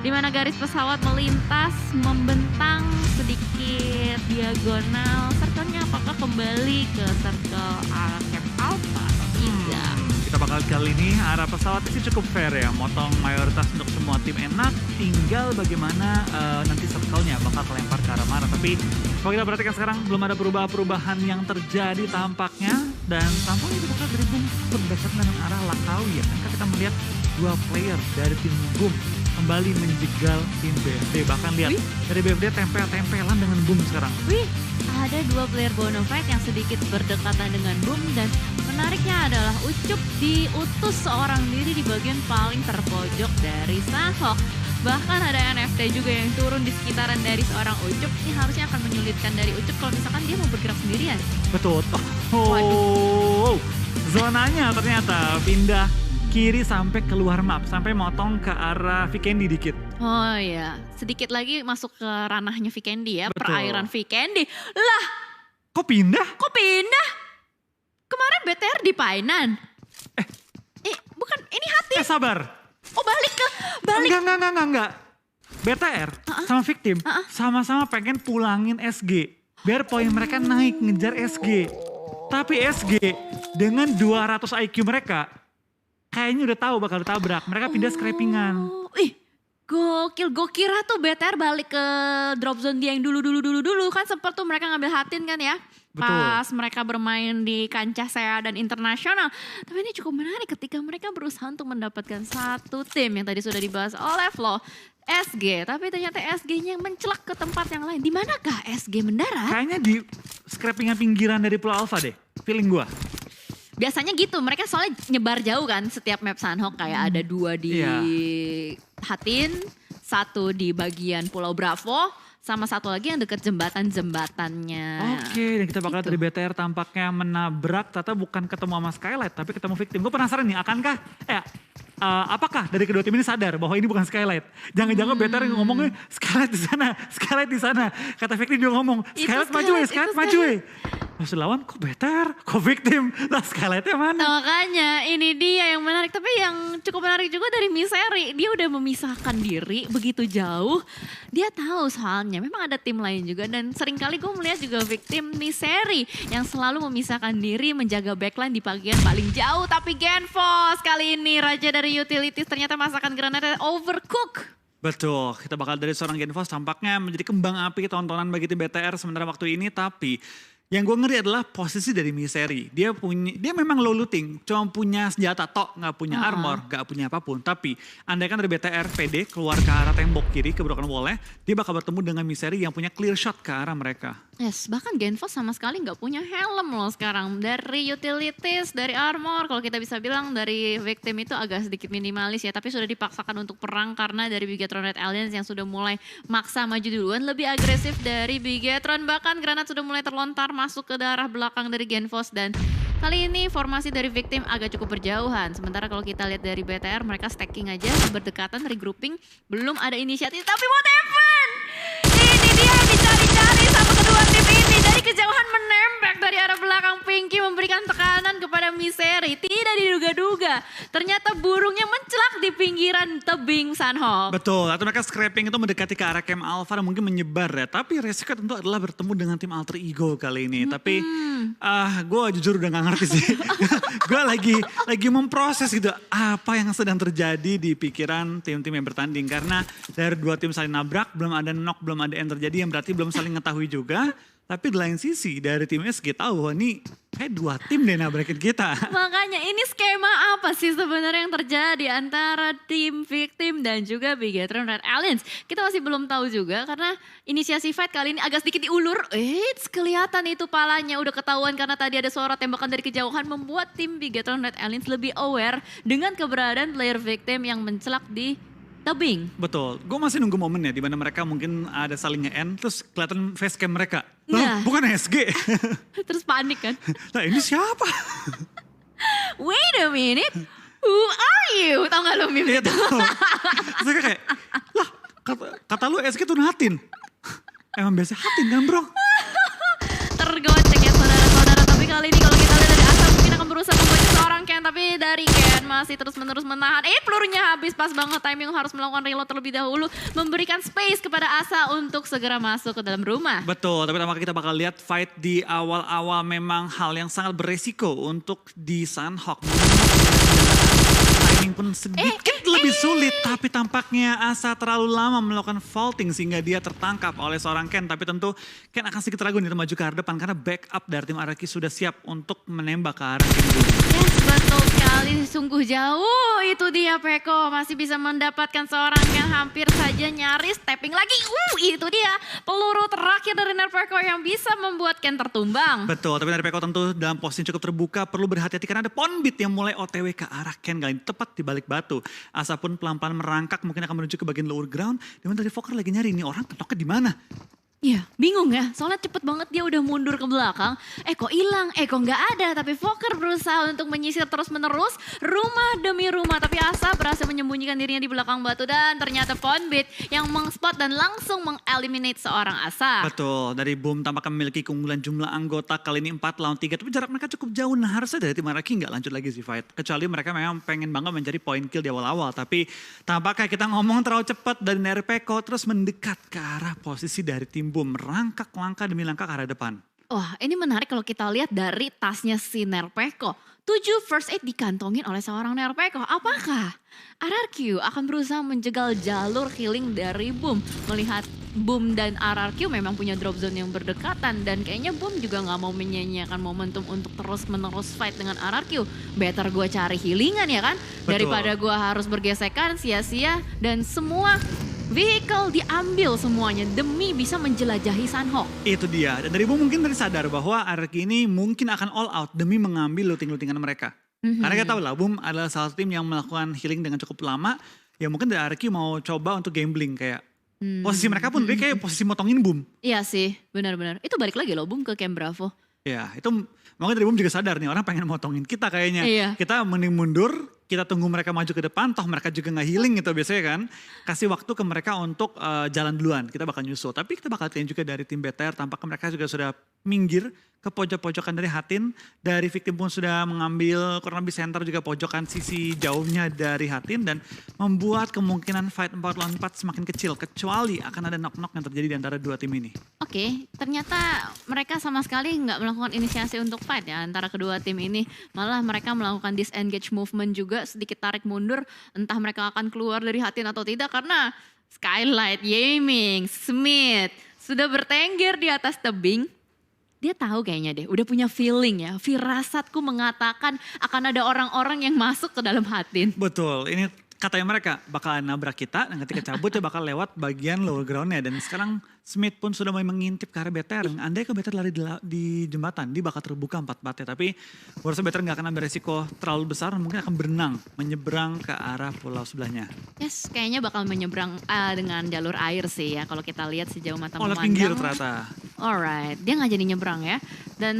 di mana garis pesawat melintas membentang sedikit diagonal. Circle-nya apakah kembali ke circle arah Camp Alpha atau tidak? Kita bakal kali ini arah pesawat sih cukup fair ya, motong mayoritas untuk semua tim enak, tinggal bagaimana nanti circle-nya bakal kelempar ke arah mana. Tapi kalau kita perhatikan sekarang belum ada perubahan yang terjadi tampaknya, dan tampaknya itu bakal berhubung berdasarkan dengan arah Lakawi ya. Kan kita melihat dua player dari tim Boom kembali menjegal tim BFD. Bahkan lihat dari BFD tempel-tempelan dengan Boom sekarang. Wih, ada dua player Bonafide yang sedikit berdekatan dengan Boom, dan menariknya adalah Ucup diutus seorang diri di bagian paling terpojok dari Sanhok. Bahkan ada NFT juga yang turun di sekitaran dari seorang Ucup. Ini harusnya akan menyulitkan dari Ucup kalau misalkan dia mau bergerak sendirian. Betul. Zonanya ternyata pindah kiri sampai keluar map, sampai motong ke arah Vikendi dikit. Oh iya, sedikit lagi masuk ke ranahnya Vikendi ya, Betul. perairan Vikendi. Lah, Kok pindah? kok pindah? Kemarin BTR di Painan. Bukan, ini hati. Sabar. Oh balik. Enggak. BTR sama Victim sama-sama pengen pulangin SG. Biar poin mereka naik ngejar SG. Tapi SG dengan 200 IQ mereka kayaknya udah tahu bakal ditabrak. Mereka pindah scrapingan. Gokil, gue kira tuh BTR balik ke drop zone dia yang dulu. Kan sempet tuh mereka ngambil Hatin kan ya. Betul. Pas mereka bermain di kancah SEA dan internasional. Tapi ini cukup menarik ketika mereka berusaha untuk mendapatkan satu tim yang tadi sudah dibahas oleh Flo. SG, tapi ternyata SG-nya mencelak ke tempat yang lain. Di manakah SG mendarat? Kayaknya di scrapingan pinggiran dari Pulau Alpha deh, feeling gua. Biasanya gitu, mereka soalnya nyebar jauh kan setiap map Sanhok. Kayak ada 2 di Hatin, 1 di bagian Pulau Bravo, sama 1 lagi yang deket jembatannya. Oke, dan kita bakal dari BTR tampaknya menabrak, ternyata bukan ketemu sama Skylight, tapi ketemu Victim. Gue penasaran nih, akankah, apakah dari kedua tim ini sadar bahwa ini bukan Skylight? Jangan-jangan BTR yang ngomongnya Skylight di sana. Kata Victim juga ngomong, Skylight maju ya. Maksud lawan kok BTR, kok Victim, lah Skylightnya mana? Nah, makanya ini dia yang menarik. Tapi yang cukup menarik juga dari Misery, dia udah memisahkan diri begitu jauh. Dia tahu soalnya memang ada tim lain juga, dan seringkali gue melihat juga Victim Misery yang selalu memisahkan diri menjaga backline di bagian paling jauh. Tapi Genfos kali ini raja dari utilities ternyata masakan granatnya overcook. Betul, kita bakal dari seorang Genfos tampaknya menjadi kembang api tontonan bagi tim BTR sementara waktu ini. Tapi yang gue ngeri adalah posisi dari Misery. Dia memang low looting, cuma punya senjata tok, nggak punya armor, nggak punya apapun. Tapi andaikan dari BTR PD keluar ke arah tembok kiri ke broken wall-nya, dia bakal bertemu dengan Misery yang punya clear shot ke arah mereka. Yes, bahkan Genfos sama sekali nggak punya helm loh sekarang. Dari utilities, dari armor, kalau kita bisa bilang dari Victim itu agak sedikit minimalis ya. Tapi sudah dipaksakan untuk perang karena dari Bigetron Red Alliance yang sudah mulai maksa maju duluan. Lebih agresif dari Bigetron, bahkan granat sudah mulai terlontar masuk ke daerah belakang dari Genfos. Dan kali ini formasi dari Victim agak cukup berjauhan. Sementara kalau kita lihat dari BTR, mereka stacking aja, berdekatan, regrouping. Belum ada inisiatif, tapi what happened? Ini dia yang dicari-cari sama kedua tim ini. Dari kejauhan menembak dari arah belakang Pinky, memberikan tekanan kepada Misery. Tidak diduga-duga, ternyata burungnya mencelak di pinggiran tebing Sanhok. Betul, atau mereka scraping itu mendekati ke arah Camp Alpha dan mungkin menyebar ya. Tapi resiko tentu adalah bertemu dengan tim Alter Ego kali ini. Tapi gue jujur udah gak ngerti sih. Gue lagi memproses gitu apa yang sedang terjadi di pikiran tim-tim yang bertanding. Karena dari 2 tim saling nabrak, belum ada knock, belum ada yang terjadi, yang berarti belum saling mengetahui juga. Tapi di lain sisi dari tim SG tahu nih kayak 2 tim deh nabrakin kita. Makanya ini skema apa sih sebenarnya yang terjadi antara tim Victim dan juga Bigetron Red Alliance? Kita masih belum tahu juga karena inisiasi fight kali ini agak sedikit diulur. Kelihatan itu palanya udah ketahuan karena tadi ada suara tembakan dari kejauhan, membuat tim Bigetron Red Alliance lebih aware dengan keberadaan player Victim yang mencelak di tebing. Betul, gue masih nunggu momennya di mana mereka mungkin ada saling nge-end terus kelihatan facecam mereka. Nah. Bukan SG. Terus panik kan. Nah ini siapa? Wait a minute, who are you? Tau gak lo meme Iya itu? tahu. Terus kayak, lah kata lu SG tuh Hatin. Emang biasa Hatin kan bro? Tergocek ya saudara-saudara. Tapi kali ini kalau kita lihat dari Asa mungkin akan berusaha membaca seorang Ken. Tapi dari Ken masih terus-menerus menahan. Pelurunya habis pas banget, timing harus melakukan reload terlebih dahulu. Memberikan space kepada Asa untuk segera masuk ke dalam rumah. Betul, tapi tampaknya kita bakal lihat fight di awal-awal memang hal yang sangat beresiko untuk di Sunhawk. Timing pun sedikit lebih sulit, tapi tampaknya Asa terlalu lama melakukan vaulting sehingga dia tertangkap oleh seorang Ken. Tapi tentu Ken akan sedikit ragu nih maju ke arah depan karena backup dari tim Araki sudah siap untuk menembak ke arah Ken dulu. Yes, betul sekali. Sungguh jauh itu dia Peko. Masih bisa mendapatkan seorang yang hampir saja nyaris tapping lagi. Itu dia peluru terakhir dari Nerpeko yang bisa membuat Ken tertumbang. Betul, tapi Nerpeko tentu dalam posisi cukup terbuka. Perlu berhati-hati karena ada Ponbit yang mulai OTW ke arah Ken kali ini. Tepat di balik batu. Asa pun pelan-pelan merangkak mungkin akan menuju ke bagian lower ground. Dimana dari Fokker lagi nyari ini orang ketoknya di mana. Iya, bingung ya. Soalnya cepet banget dia udah mundur ke belakang. Kok hilang? Kok nggak ada? Tapi Fokker berusaha untuk menyisir terus menerus rumah demi rumah. Tapi Asa berhasil menyembunyikan dirinya di belakang batu dan ternyata Ponbit yang mengspot dan langsung mengeliminate seorang Asa. Betul, dari Boom tampaknya memiliki keunggulan jumlah anggota kali ini 4 lawan 3. Tapi jarak mereka cukup jauh. Nah harusnya dari tim Araki nggak lanjut lagi sih fight. Kecuali mereka memang pengen banget mencari point kill di awal-awal. Tapi tampaknya kita ngomong terlalu cepat dari Nerpeko terus mendekat ke arah posisi dari tim Boom, merangkak langkah demi langkah ke arah depan. Wah, ini menarik kalau kita lihat dari tasnya si Nerpeko. 7 first aid dikantongin oleh seorang Nerpeko. Apakah RRQ akan berusaha menjegal jalur healing dari Boom? Melihat Boom dan RRQ memang punya drop zone yang berdekatan. Dan kayaknya Boom juga gak mau menyanyiakan momentum untuk terus-menerus fight dengan RRQ. Better gue cari healingan ya kan? Betul. Daripada gue harus bergesekan sia-sia dan semua vehicle diambil semuanya demi bisa menjelajahi Sunhawk. Itu dia. Dan dari Boom mungkin dari sadar bahwa Araki ini mungkin akan all out demi mengambil looting-lootingan mereka. Karena kita tahu lah Boom adalah salah satu tim yang melakukan healing dengan cukup lama. Ya mungkin dari Araki mau coba untuk gambling kayak posisi mereka pun kayak posisi motongin Boom. Iya sih, benar-benar. Itu balik lagi loh Boom ke Camp Bravo. Ya itu mungkin dari Boom juga sadar nih orang pengen motongin kita kayaknya. Iya. Kita mending mundur, kita tunggu mereka maju ke depan, toh mereka juga gak healing gitu biasanya kan. Kasih waktu ke mereka untuk jalan duluan, kita bakal nyusul. Tapi kita bakal lihat juga dari tim BTR, tampaknya mereka juga sudah minggir ke pojok-pojokan dari Hatin. Dari victim pun sudah mengambil kurang lebih center juga pojokan sisi jauhnya dari Hatin. Dan membuat kemungkinan fight 4 lawan 4 semakin kecil. Kecuali akan ada knock-knock yang terjadi di antara dua tim ini. Oke, ternyata mereka sama sekali nggak melakukan inisiasi untuk fight ya antara kedua tim ini. Malah mereka melakukan disengage movement juga, sedikit tarik mundur. Entah mereka akan keluar dari Hatin atau tidak karena Skylight, Yaming, Smith sudah bertengger di atas tebing. Dia tahu kayaknya deh, udah punya feeling ya. Firasatku mengatakan akan ada orang-orang yang masuk ke dalam Hatin. Betul, ini katanya mereka bakal nabrak kita dan ketika cabut dia bakal lewat bagian lower groundnya. Dan sekarang Smith pun sudah mulai mengintip ke arah BTR. Andai ke BTR lari di jembatan, dia bakal terbuka 4-4-nya. Tapi gue rasa BTR gak akan ambil resiko terlalu besar, mungkin akan berenang, menyeberang ke arah pulau sebelahnya. Yes, kayaknya bakal menyeberang dengan jalur air sih ya kalau kita lihat sejauh mata Oh, memandang. pinggir ternyata. Alright, dia gak jadi nyeberang ya. Dan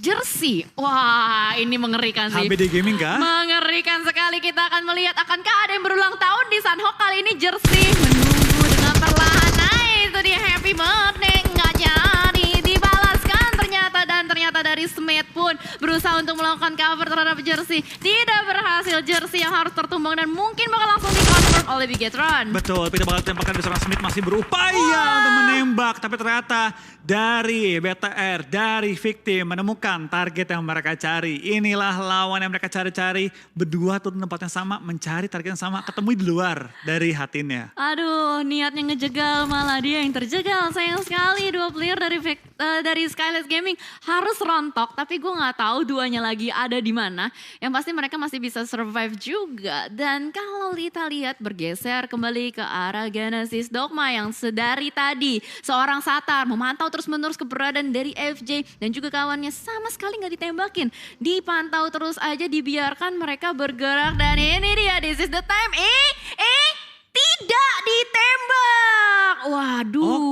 jersey, wah ini mengerikan sih. HBD Gaming kah? Mengerikan sekali, kita akan melihat akankah ada yang berulang tahun di Sunhawk kali ini. Jersey menunggu dengan perlahan. Nah itu dia, happy birthday nggak jadi dibalaskan ternyata. Dan ternyata dari Smith pun berusaha untuk melakukan cover terhadap Jersey. Tidak berhasil, Jersey yang harus tertumbang dan mungkin bakal langsung di-confirm oleh Bigetron. Betul, tapi kita bakal tempatkan di seorang Smith masih berupaya untuk menembak. Tapi ternyata dari BTR, dari victim menemukan target yang mereka cari. Inilah lawan yang mereka cari-cari. Berdua tuh tempat yang sama, mencari target yang sama, ketemu di luar dari Hatinnya. Aduh, niatnya ngejegal malah dia yang terjegal. Sayang sekali dua player dari Skylight Gaming harus rontok. Tapi gue nggak tahu duanya lagi ada di mana. Yang pasti mereka masih bisa survive juga. Dan kalau kita lihat bergeser kembali ke arah Genesis Dogma yang sedari tadi seorang Satar memantau terus-menerus keberadaan dari FJ dan juga kawannya sama sekali nggak ditembakin. Dipantau terus aja, dibiarkan mereka bergerak dan ini dia, this is the time. Tidak ditembak. Waduh.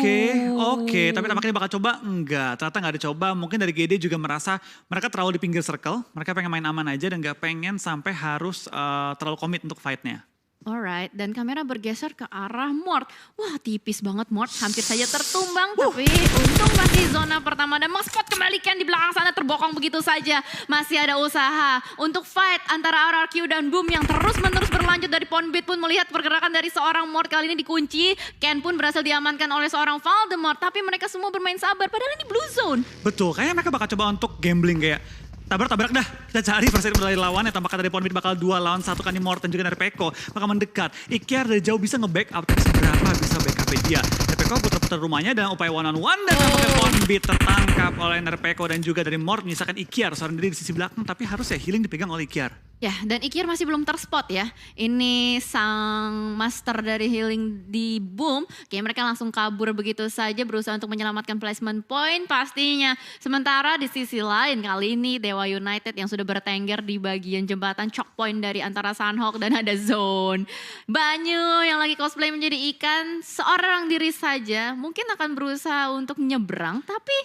Oke. Tapi tampaknya bakal coba? Enggak, ternyata nggak dicoba. Mungkin dari GD juga merasa mereka terlalu di pinggir circle. Mereka pengen main aman aja dan nggak pengen sampai harus terlalu komit untuk fightnya. Alright, dan kamera bergeser ke arah Mort. Wah, tipis banget Mort, hampir saja tertumbang. Tapi untung masih zona pertama dan Spot kembalikan di belakang sana terbokong begitu saja. Masih ada usaha untuk fight antara RRQ dan Boom yang terus-menerus berlanjut. Dari Pondbit pun melihat pergerakan dari seorang Mort kali ini dikunci. Ken pun berhasil diamankan oleh seorang Voldemort. Tapi mereka semua bermain sabar, padahal ini Blue Zone. Betul, kayaknya mereka bakal coba untuk gambling kayak tabrak-tabrak dah, kita cari first aid dari lawan. Tampaknya dari Pondbit bakal 2 lawan 1 kan di Mort dan juga dari Peko bakal mendekat. Ikiar dari jauh bisa nge-backup, tapi seberapa bisa backup dia. Nerpeko putar-putar rumahnya dan upaya one on one dan tampaknya Pondbit tertangkap oleh Nerpeko dan juga dari Mort menyisakan Ikiar seorang diri di sisi belakang, tapi harusnya healing dipegang oleh Ikiar. Ya, dan Ikiar masih belum terspot ya. Ini sang master dari healing di Boom. Kayak mereka langsung kabur begitu saja berusaha untuk menyelamatkan placement point pastinya. Sementara di sisi lain kali ini Dewa United yang sudah bertengger di bagian jembatan choke point dari antara Sunhawk dan ada Zone. Banyu yang lagi cosplay menjadi ikan, seorang diri saja mungkin akan berusaha untuk nyebrang, tapi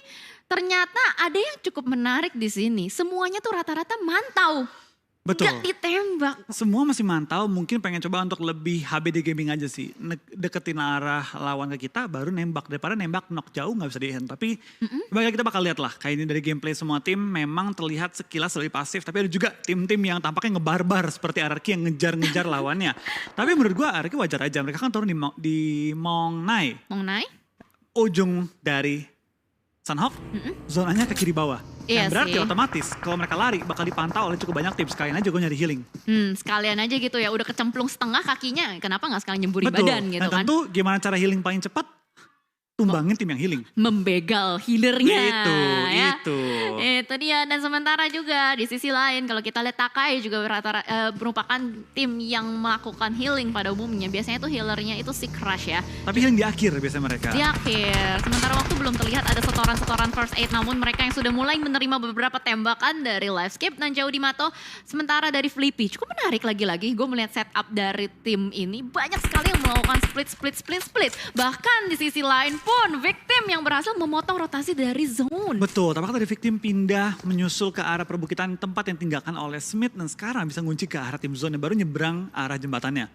ternyata ada yang cukup menarik di sini. Semuanya tuh rata-rata mantau. Betul. Gak ditembak. Semua masih mantau, mungkin pengen coba untuk lebih HBD gaming aja sih. Deketin arah lawan ke kita baru nembak. Daripada nembak knock jauh gak bisa di-hand. Tapi kita bakal lihat lah. Kayak ini dari gameplay semua tim memang terlihat sekilas lebih pasif. Tapi ada juga tim-tim yang tampaknya ngebarbar seperti RRQ yang ngejar-ngejar lawannya. Tapi menurut gue RRQ wajar aja. Mereka kan turun di Mong Nai. Mong Nai? Ujung dari Sunhawk, zonanya ke kiri bawah. Iya Yang berarti sih. otomatis kalau mereka lari bakal dipantau oleh cukup banyak tim. Sekalian aja gue nyari healing. Sekalian aja gitu ya, udah kecemplung setengah kakinya, kenapa gak sekalian nyemburi Betul. badan gitu Dan kan. tentu gimana cara healing paling cepat? Tumbangin tim yang healing. Membegal healernya. Itu dia. Dan sementara juga di sisi lain kalau kita lihat Takai juga merupakan tim yang melakukan healing pada umumnya. Biasanya tuh healernya itu si Crush ya. Tapi healing di akhir biasanya mereka. Di akhir, sementara waktu belum terlihat ada setoran-setoran first aid, namun mereka yang sudah mulai menerima beberapa tembakan dari Livescape dan Jauh Dimato. Sementara dari Flippy, cukup menarik lagi-lagi. Gue melihat setup dari tim ini banyak sekali yang melakukan split. Bahkan di sisi lain pun Victim yang berhasil memotong rotasi dari Zone. Betul, tampaknya dari Victim pindah menyusul ke arah perbukitan tempat yang tinggalkan oleh Smith. Dan sekarang bisa ngunci ke arah tim Zone yang baru nyebrang arah jembatannya.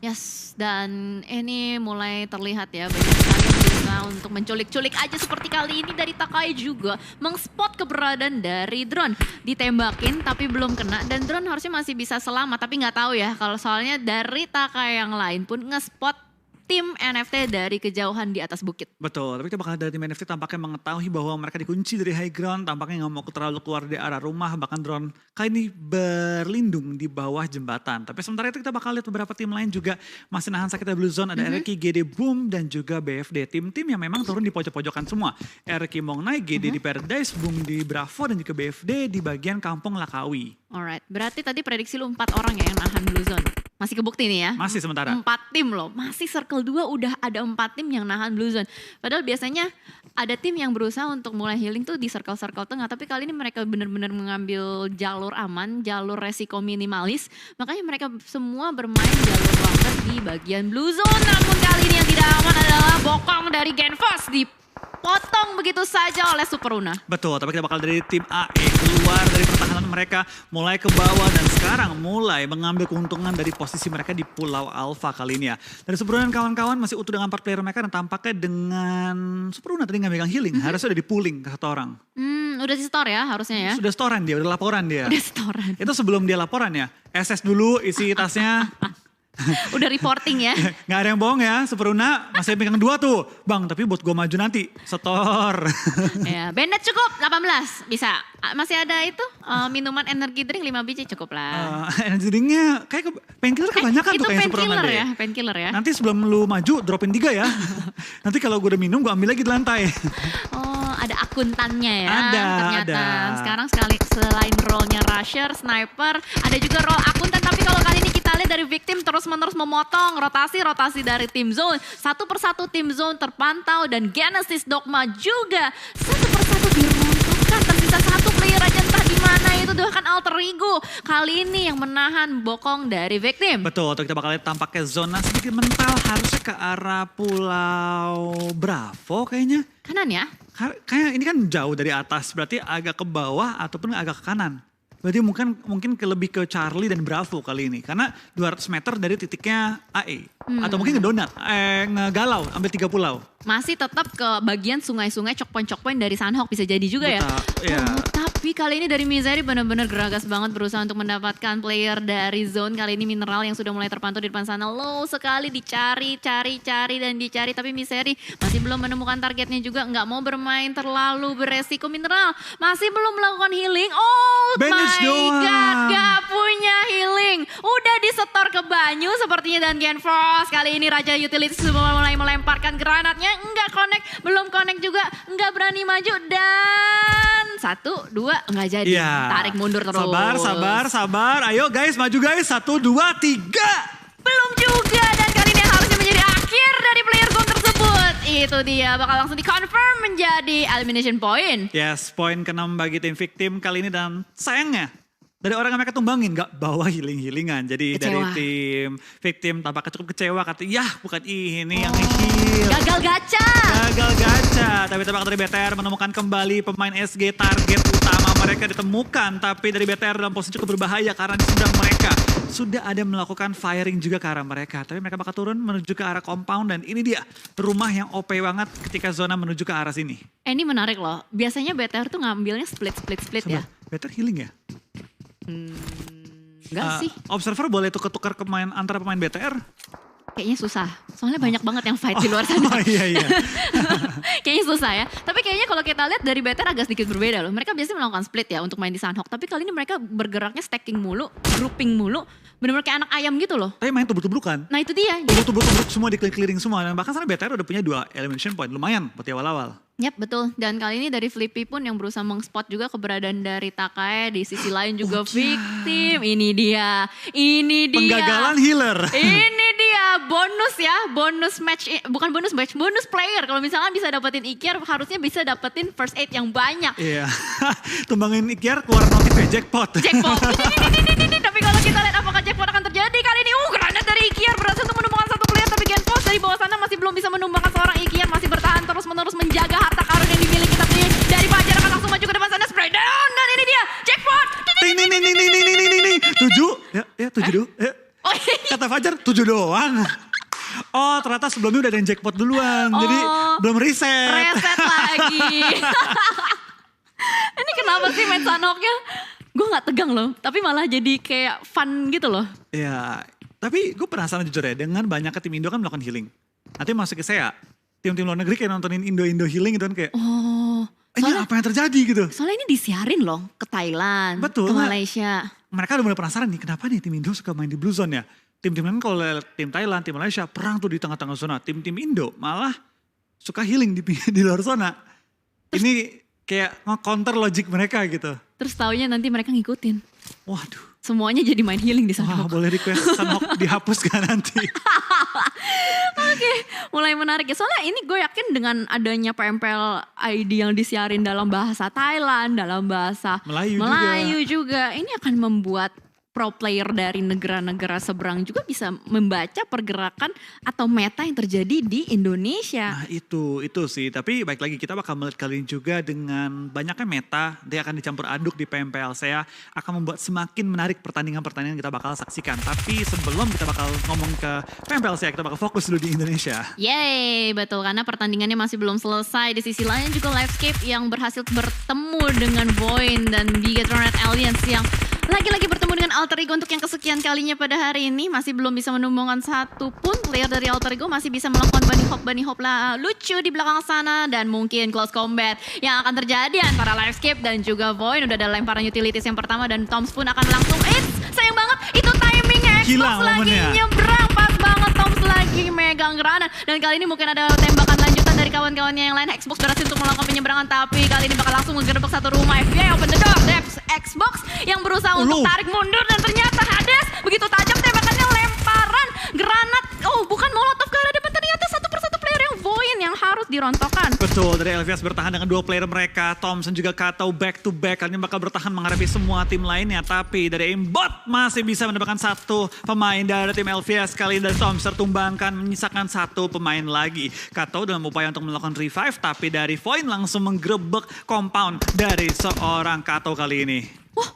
Yes, dan ini mulai terlihat ya banyak sekali yang berusaha untuk menculik-culik aja seperti kali ini dari Takai juga. Mengspot keberadaan dari drone. Ditembakin tapi belum kena dan drone harusnya masih bisa selamat. Tapi nggak tahu ya kalau soalnya dari Takai yang lain pun ngespot tim NFT dari kejauhan di atas bukit. Betul, tapi kita bakal dari tim NFT tampaknya mengetahui bahwa mereka dikunci dari high ground. Tampaknya nggak mau terlalu keluar dari arah rumah. Bahkan drone kali ini berlindung di bawah jembatan. Tapi sementara itu kita bakal lihat beberapa tim lain juga masih nahan sakit dari Blue Zone. Ada RRQ, GD Boom dan juga BFD. Tim-tim yang memang turun di pojok-pojokan semua. RRQ Mong Nai, GD di Paradise, Boom di Bravo dan juga BFD di bagian kampung Lakawi. Alright, berarti tadi prediksi lu 4 orang ya yang nahan Blue Zone. Masih kebukti nih ya. Masih sementara. 4 tim loh, masih circle 2 udah ada 4 tim yang nahan Blue Zone. Padahal biasanya ada tim yang berusaha untuk mulai healing tuh di circle-circle tengah. Tapi kali ini mereka benar-benar mengambil jalur aman, jalur resiko minimalis. Makanya mereka semua bermain jalur lambat di bagian Blue Zone. Namun kali ini yang tidak aman adalah bokong dari Genfast dipotong begitu saja oleh Superuna. Betul, tapi kita bakal dari tim AE keluar dari pertahanan mereka, mulai ke bawah dan sekarang mulai mengambil keuntungan dari posisi mereka di Pulau Alpha kali ini ya. Dari Superuna dan kawan-kawan masih utuh dengan 4 player mereka dan tampaknya dengan Superuna tadi nggak megang healing, harusnya udah di-pooling ke satu orang. Udah di store ya harusnya ya. Sudah storan dia, udah laporan dia. Udah storan. Itu sebelum dia laporan ya, SS dulu isi tasnya. Udah reporting ya. Gak ada yang bohong ya, Superuna masih pegang 2 tuh. Bang, tapi buat gue maju nanti, setor. Ya, bandit cukup 18 bisa. Masih ada itu minuman energi drink 5 biji cukup lah. Energy drinknya kayak painkiller kebanyakan tuh kayak Superuna deh. Ya, painkiller ya. Nanti sebelum lu maju dropin 3 ya. Nanti kalau gue udah minum gue ambil lagi di lantai. Oh, ada akuntannya ya. Ada, ternyata. ada. Sekarang selain role-nya rusher, sniper, ada juga role akuntan. Tapi kalau kali ini kita lihat dari Victim terus-menerus memotong rotasi dari tim Zone. Satu persatu tim Zone terpantau dan Genesis Dogma juga satu persatu diruntuhkan. Tersisa 1 player aja entah di mana itu bahkan Alter Ego. Kali ini yang menahan bokong dari Victim. Betul, kita bakal lihat tampaknya zona sedikit mental harusnya ke arah Pulau Bravo kayaknya. Kanan ya? Kayak ini kan jauh dari atas, berarti agak ke bawah ataupun agak ke kanan. Berarti mungkin lebih ke Charlie dan Bravo kali ini. Karena 200 meter dari titiknya AE. Atau mungkin ngedonat, ngegalau, ambil 3 pulau. Masih tetap ke bagian sungai-sungai, checkpoint dari Sanhok bisa jadi juga ya. Ya. Tapi kali ini dari Misery benar-benar geragas banget berusaha untuk mendapatkan player dari zone. Kali ini Mineral yang sudah mulai terpantau di depan sana. Low sekali dicari dan dicari. Tapi Misery masih belum menemukan targetnya juga. Nggak mau bermain terlalu beresiko. Mineral masih belum melakukan healing. Oh Bandage my doang. god, gak punya healing. Udah disetor ke Banyu sepertinya dan Genfrost. Kali ini Raja Utilities sudah mulai melemparkan granatnya. Enggak connect, belum connect juga. Enggak berani maju dan 1, 2 enggak jadi. Ya. Tarik mundur terus. Sabar. Ayo guys, maju guys. 1, 2, 3. Belum juga dan kali ini harusnya menjadi akhir dari player zone tersebut. Itu dia bakal langsung di-confirm menjadi elimination point. Yes, poin ke-6 bagi tim Victim kali ini dan sayangnya dari orang yang mereka tumbangin gak bawa healing-healingan. Jadi Kecewa. dari tim Victim tampaknya cukup kecewa. Kata bukan ini yang nge-heal. Gagal gacha. Tapi tampaknya dari BTR menemukan kembali pemain SG, target utama mereka ditemukan. Tapi dari BTR dalam posisi cukup berbahaya karena di seberang mereka sudah ada melakukan firing juga ke arah mereka. Tapi mereka bakal turun menuju ke arah compound dan ini dia rumah yang OP banget ketika zona menuju ke arah sini. Ini menarik loh. Biasanya BTR tuh ngambilnya split ya. BTR healing ya? Enggak sih. Observer boleh tukar-tukar antara pemain BTR? Kayaknya susah. Soalnya banyak banget yang fight di luar sana. Oh iya. Kayaknya susah ya. Tapi kayaknya kalau kita lihat dari BTR agak sedikit berbeda loh. Mereka biasanya melakukan split ya untuk main di Sanhok. Tapi kali ini mereka bergeraknya stacking mulu, grouping mulu. Bener-bener kayak anak ayam gitu loh. Tapi main tubruk-tubrukan. Nah itu dia. Tubruk-tubruk semua, di-clearing semua. Dan bahkan sana BTR udah punya 2 elimination point. Lumayan buat di awal-awal. Yap betul. Dan kali ini dari Flippy pun yang berusaha mengspot juga keberadaan dari Takae. Di sisi lain juga Victim. Ini dia. Penggagalan healer. Ini dia bonus ya. Bonus match. Bukan bonus match. Bonus player. Kalau misalnya bisa dapetin Ikiar harusnya bisa dapetin first aid yang banyak. Iya. Tumbangin Ikiar keluar notifnya jackpot. Ini. Tapi kalau kita lihat apakah jackpot akan terjadi kali ini. Granat dari Ikiar berhasil untuk menumbangkan 1 player. Tapi Genpost dari bawah sana masih belum bisa menumbangkan seorang Ikiar. Masih bertahan terus-menerus menjaga harta karun yang dimiliki. Tapi dari Fajar akan langsung maju ke depan sana. Spray down. Dan ini dia jackpot. Ini. 7. Ya 7 doang. Kata Fajar 7 doang. Oh ternyata sebelumnya udah ada yang jackpot duluan. Jadi belum reset. Reset lagi. Ini kenapa sih main Sanhoknya? Gue gak tegang loh. Tapi malah jadi kayak fun gitu loh. Ya, tapi gue penasaran jujur ya. Dengan banyaknya tim Indo kan melakukan healing. Nanti masuk ke saya. Tim-tim luar negeri kayak nontonin Indo healing gitu kan kayak. Ini apa yang terjadi gitu. Soalnya ini disiarin loh ke Thailand. Betul, ke Malaysia. Mereka udah mulai penasaran nih. Kenapa nih tim Indo suka main di Blue Zone ya. Tim-tim lain kalau tim Thailand, tim Malaysia perang tuh di tengah-tengah zona. Tim-tim Indo malah suka healing di luar zona. Ini kayak nge-counter logic mereka gitu. Terus taunya nanti mereka ngikutin. Waduh. Semuanya jadi main healing di Sanhok. Wah boleh request Sanhok dihapus gak nanti? Oke, mulai menarik ya. Soalnya ini gue yakin dengan adanya PMPL ID yang disiarin dalam bahasa Thailand, dalam bahasa Melayu juga. Ini akan membuat pro player dari negara-negara seberang juga bisa membaca pergerakan atau meta yang terjadi di Indonesia. Nah itu sih, tapi baik lagi kita bakal melihat kali ini juga dengan banyaknya meta, dia akan dicampur aduk di PMPL saya akan membuat semakin menarik pertandingan-pertandingan kita bakal saksikan. Tapi sebelum kita bakal ngomong ke PMPL saya, kita bakal fokus dulu di Indonesia. Yeay, betul karena pertandingannya masih belum selesai. Di sisi lain juga Livescape yang berhasil bertemu dengan Void dan Bigetron Alliance yang lagi-lagi bertemu dengan Alter Ego untuk yang kesekian kalinya pada hari ini. Masih belum bisa menumbangkan 1 pun player dari Alter Ego. Masih bisa melakukan bunny hop lah lucu di belakang sana. Dan mungkin close combat yang akan terjadi antara Livescape dan juga Void. Udah ada lemparan utilities yang pertama dan Toms pun akan langsung sayang banget itu timingnya Xbox lagi nyebrang. Pas banget Toms lagi megang granat. Dan kali ini mungkin ada tembakan lanjutan dari kawan-kawannya yang lain. Xbox berhasil untuk melakukan penyeberangan tapi kali ini bakal langsung ngegerebek 1 rumah. FBI open the door. Xbox yang berusaha untuk tarik mundur dan ternyata Hades begitu tajam tembakannya lemparan granat. Bukan molotov ke arah depan, ternyata 1 persatu player yang Void yang harus dirontokkan. Betul, dari LVS bertahan dengan 2 player mereka, Thompson juga Kato back to back, kali ini bakal bertahan menghadapi semua tim lainnya. Tapi dari aimbot masih bisa mendapatkan 1 pemain dari tim LVS kali ini, dan Thompson tertumbangkan menyisakan 1 pemain lagi. Kato dalam upaya untuk melakukan revive, tapi dari Void langsung menggerebek compound dari seorang Kato kali ini. Wah,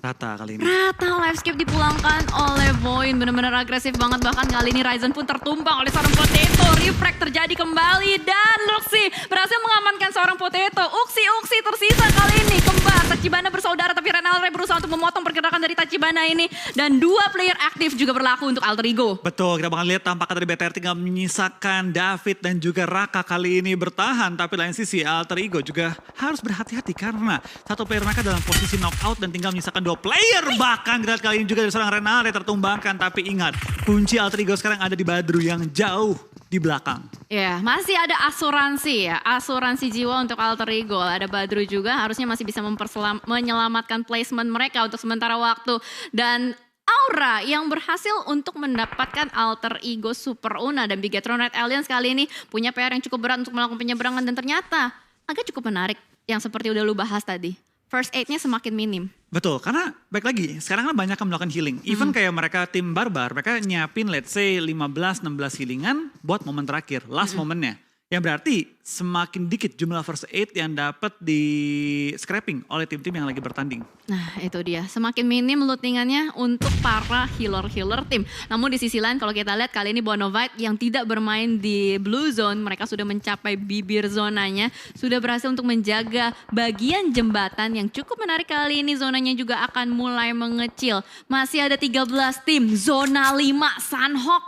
Rata kali ini. Rata, Livescape dipulangkan oleh Void, benar-benar agresif banget. Bahkan kali ini Ryzen pun tertumbang oleh seorang Potato. Refrag terjadi kembali dan Luxy berhasil mengamankan seorang Potato. Uksi tersisa kali ini, kembar. Tachibana bersaudara tapi Renalre berusaha untuk memotong pergerakan dari Tachibana ini. Dan 2 player aktif juga berlaku untuk Alter Ego. Betul, kita bakal lihat tampaknya dari BTR tinggal menyisakan David dan juga Raka kali ini bertahan. Tapi lain sisi Alter Ego juga harus berhati-hati karena satu player mereka dalam posisi knockout dan tinggal menyisakan 2 player. Bahkan kita lihat kali ini juga dari seorang Renalre tertumbangkan. Tapi ingat, kunci Alter Ego sekarang ada di Badru yang jauh di belakang. Ya, masih ada asuransi ya, asuransi jiwa untuk Alter Ego. Ada Badru juga, harusnya masih bisa menyelamatkan placement mereka untuk sementara waktu. Dan Aura yang berhasil untuk mendapatkan Alter Ego Super Una dan Bigetron Red Alliance kali ini punya PR yang cukup berat untuk melakukan penyeberangan dan ternyata agak cukup menarik yang seperti udah lu bahas tadi. First aid-nya semakin minim. Betul, karena baik lagi, sekarang kan banyak yang melakukan healing. Even kayak mereka tim barbar, mereka nyiapin let's say 15-16 healingan buat momen terakhir, last momennya. Yang berarti semakin dikit jumlah first aid yang dapat di scrapping oleh tim-tim yang lagi bertanding. Nah itu dia, semakin minim lootingannya untuk para healer-healer tim. Namun di sisi lain kalau kita lihat kali ini Bonavide yang tidak bermain di blue zone, mereka sudah mencapai bibir zonanya, sudah berhasil untuk menjaga bagian jembatan yang cukup menarik kali ini. Zonanya juga akan mulai mengecil. Masih ada 13 tim, zona 5 Sunhawk.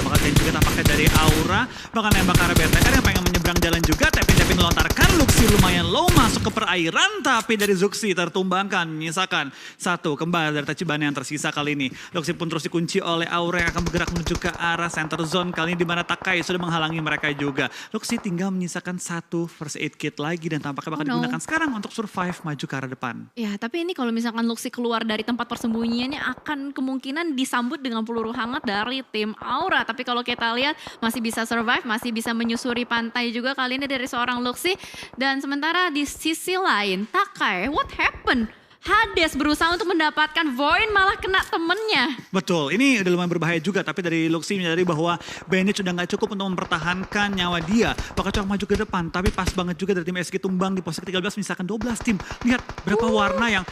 Bakal dan juga tampaknya dari Aura bakal nembak ke arah BTR yang pengen menyeberang jalan juga, tapi melontarkan. Luxy lumayan low masuk ke perairan, tapi dari Zuxi tertumbangkan, menyisakan 1 kembali dari Tachibana yang tersisa kali ini. Luxy pun terus dikunci oleh Aura yang akan bergerak menuju ke arah center zone kali ini, di mana Takai sudah menghalangi mereka juga. Luxy tinggal menyisakan 1 first aid kit lagi dan tampaknya bakal digunakan sekarang untuk survive maju ke arah depan. Ya, tapi ini kalau misalkan Luxy keluar dari tempat persembunyiannya akan kemungkinan disambut dengan peluru hangat dari tim Aura. Tapi kalau kita lihat masih bisa survive, masih bisa menyusuri pantai juga kali ini dari seorang Luxy. Dan sementara di sisi lain, Takai, what happened? Hades berusaha untuk mendapatkan Void malah kena temennya. Betul, ini udah lumayan berbahaya juga, tapi dari Luxy menyadari bahwa Bandit sudah gak cukup untuk mempertahankan nyawa dia. Bakal coba maju ke depan, tapi pas banget juga dari tim SG tumbang di posisi ke-13, misalkan 12 tim. Lihat berapa warna yang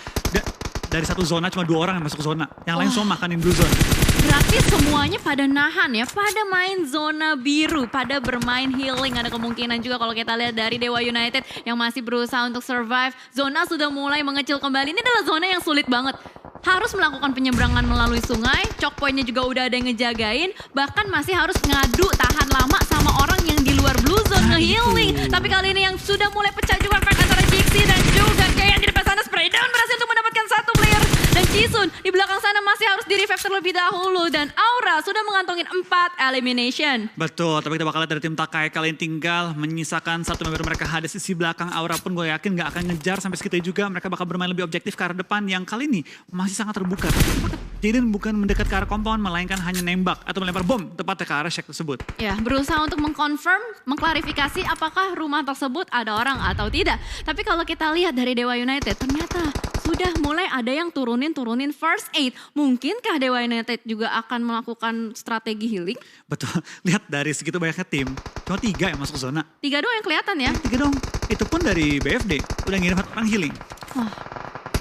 dari satu zona cuma 2 orang yang masuk zona, yang lain semua makanin blue zone. Berarti semuanya pada nahan ya, pada main zona biru, pada bermain healing. Ada kemungkinan juga kalau kita lihat dari Dewa United yang masih berusaha untuk survive. Zona sudah mulai mengecil kembali, ini adalah zona yang sulit banget. Harus melakukan penyeberangan melalui sungai, choke point-nya juga udah ada yang ngejagain. Bahkan masih harus ngadu tahan lama sama orang yang di luar blue zone nge-healing. Tapi kali ini yang sudah mulai pecah juga fight antara Jixi dan juga Kayan di depan sana. Spray down berhasil untuk mendapatkan 1 player. Dan Chisun di belakang sana masih harus di-revive terlebih dahulu. Dan Aura sudah mengantongin 4 elimination. Betul, tapi kita bakal lihat dari tim Takai kali ini tinggal menyisakan 1 member mereka. Hades di sisi belakang. Aura pun gue yakin gak akan ngejar sampai segitu juga. Mereka bakal bermain lebih objektif ke arah depan yang kali ini masih sangat terbuka. Jaden bukan mendekat ke arah compound, melainkan hanya nembak atau melempar bom tepatnya ke arah shack tersebut. Ya, berusaha untuk mengkonfirm, mengklarifikasi apakah rumah tersebut ada orang atau tidak. Tapi kalau kita lihat dari Dewa United, ternyata sudah mulai ada yang turunin first aid. Mungkinkah Dewa United juga akan melakukan strategi healing? Betul, lihat dari segitu banyaknya tim, cuma 3 yang masuk zona. 3 doang yang kelihatan ya? 3 dong, itu pun dari BFD, udah ngirim 4 orang healing. Wah,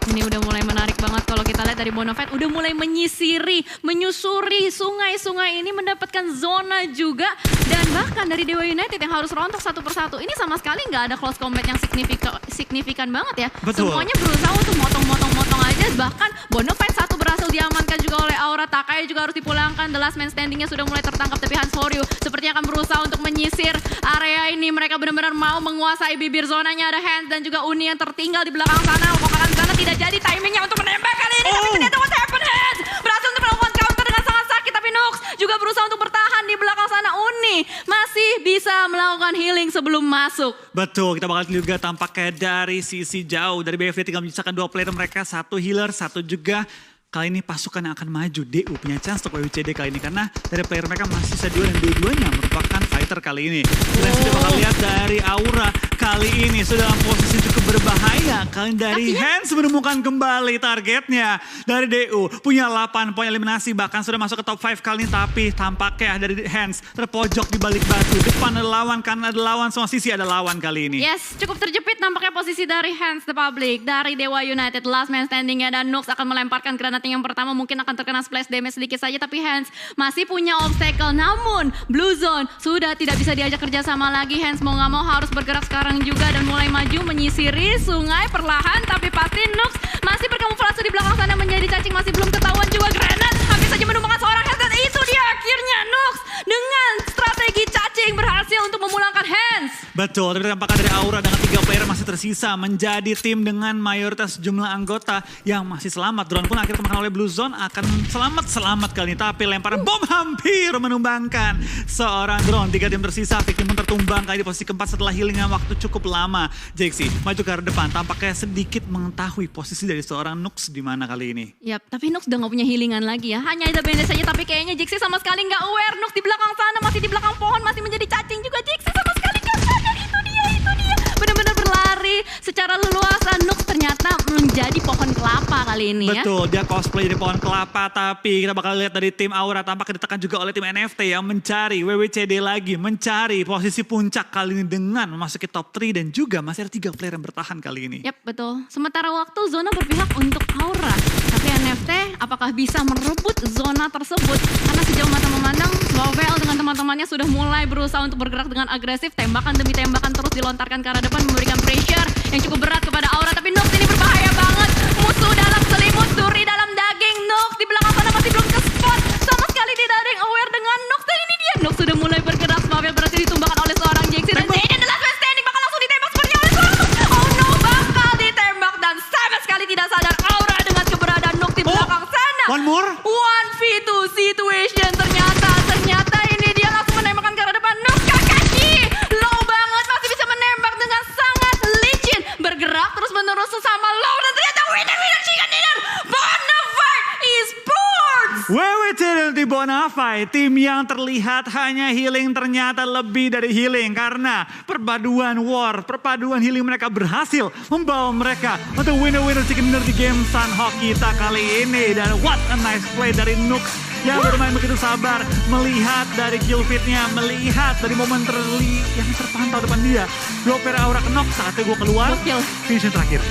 ini udah mulai menarik banget kalau kita lihat dari Bonafide. Udah mulai menyusuri sungai-sungai ini mendapatkan zona juga. Dan bahkan dari Dewa United yang harus rontok satu persatu. Ini sama sekali nggak ada close combat yang signifikan banget ya. Betul. Semuanya berusaha untuk motong-motong aja. Bahkan Bonafide 1 berhasil diamankan juga oleh Aura. Takai juga harus dipulangkan. The last man standingnya sudah mulai tertangkap. Tapi Hans Horyu sepertinya akan berusaha untuk menyisir area ini. Mereka benar-benar mau menguasai bibir zonanya. Ada Hans dan juga Uni yang tertinggal di belakang sana. Kokakan sana tidak jadi timingnya untuk menembak kali ini. Tapi ternyata what happened, Hans berhasil untuk melakukan counter dengan sangat sakit. Tapi Nux juga berusaha untuk bertahan di belakang sana. Uni masih bisa melakukan healing sebelum masuk. Betul, kita bakal juga tampaknya dari sisi jauh. Dari BFD tinggal menyisakan 2 player mereka, 1 healer, 1 juga. Kali ini pasukan yang akan maju, DU punya chance untuk WCD kali ini. Karena dari player mereka masih sisa 2 dan dua-duanya merupakan fighter kali ini. Dan kita bakal lihat dari Aura. kali ini sudah dalam posisi cukup berbahaya. Kalian dari Hans menemukan kembali targetnya. Dari DU punya 8 poin eliminasi, bahkan sudah masuk ke top 5 kali ini. Tapi tampaknya dari Hans terpojok di balik batu. Depan ada lawan, kanan ada lawan, semua sisi ada lawan kali ini. Yes, cukup terjepit nampaknya posisi dari Hans the Public. Dari Dewa United, last man standingnya, dan Nux akan melemparkan granatnya yang pertama. Mungkin akan terkena splash damage sedikit saja, tapi Hans masih punya obstacle. Namun Blue Zone sudah tidak bisa diajak kerjasama lagi. Hans mau gak mau harus bergerak sekarang juga dan mulai maju menyisiri sungai perlahan. Tapi pasti Nux masih berkamuflase di belakang sana menjadi cacing, masih belum ketahuan juga. Granat hampir saja menumbangkan seorang Hans, dan itu dia akhirnya Nux dengan strategi cacing berhasil untuk memulangkan Hans. Betul, tapi tampaknya dari Aura dengan 3 player masih tersisa menjadi tim dengan mayoritas jumlah anggota yang masih selamat. Drone pun akhirnya kemakan oleh Blue Zone akan selamat kali ini, tapi lemparan bom hampir menumbangkan seorang drone. 3 tim tersisa, Victim pun tertumbang kali di posisi keempat setelah healing yang waktu cukup lama. Jaxi maju ke arah depan, tampaknya sedikit mengetahui posisi dari seorang Nux di mana kali ini. Yap, tapi Nux udah gak punya healingan lagi ya. Hanya ada bandage saja, tapi kayaknya Jaxi sama sekali gak aware. Nux di belakang sana, masih di belakang pohon, masih menjadi cacing juga. Jaxi sama sekali gak sadar, itu dia. Benar-benar berlari secara leluasa. Nux ternyata menjadi pohon kelapa kali ini ya. Betul, dia cosplay dari pohon kelapa, tapi kita bakal lihat dari tim Aura tampaknya ditekan juga oleh tim NFT yang mencari WWCD lagi, mencari posisi puncak kali ini dengan memasuki top 3 dan juga masih ada 3 player yang bertahan kali ini. Yap, betul. Sementara waktu zona berpihak untuk Aura. Tapi NFT apakah bisa merebut zona tersebut? Karena sejauh mata memandang, Lovel dengan teman-temannya sudah mulai berusaha untuk bergerak dengan agresif. Tembakan demi tembakan terus dilontarkan ke arah depan, memberikan pressure yang cukup berat kepada Aura. Tapi Nux ini berbahaya banget. Musuh dalam selimut, duri dalam daging. Nux di belakang sana masih belum ke spot. Sama sekali tidak ada yang aware dengan Nux. Dan ini dia, Nux sudah mulai bergerak. Lovel berhasil ditumbangkan oleh seorang Jaxi. Dan Zayden the last man standing bakal langsung ditembak seperti oleh seorang Nux. Oh no, bakal ditembak dan sama sekali tidak sadar Aura dengan keberadaan Nux di belakang sana. One more? 1v2 situation ternyata ini dia langsung menembakkan ke arah depan. Nux Kakashi low banget, masih bisa menembak dengan sangat licin, bergerak terus menerus sesama low, dan ternyata winner chicken dinner Bonafide Esports. WWCD di Bonafide, tim yang terlihat hanya healing ternyata lebih dari healing karena perpaduan healing mereka berhasil membawa mereka untuk winner chicken dinner di game Sunhawk kita kali ini. Dan what a nice play dari Nux yang bermain begitu sabar, melihat dari kill feed-nya, melihat dari momen yang terpantau depan dia. Gue Aura knock, saatnya gue keluar, finish terakhir.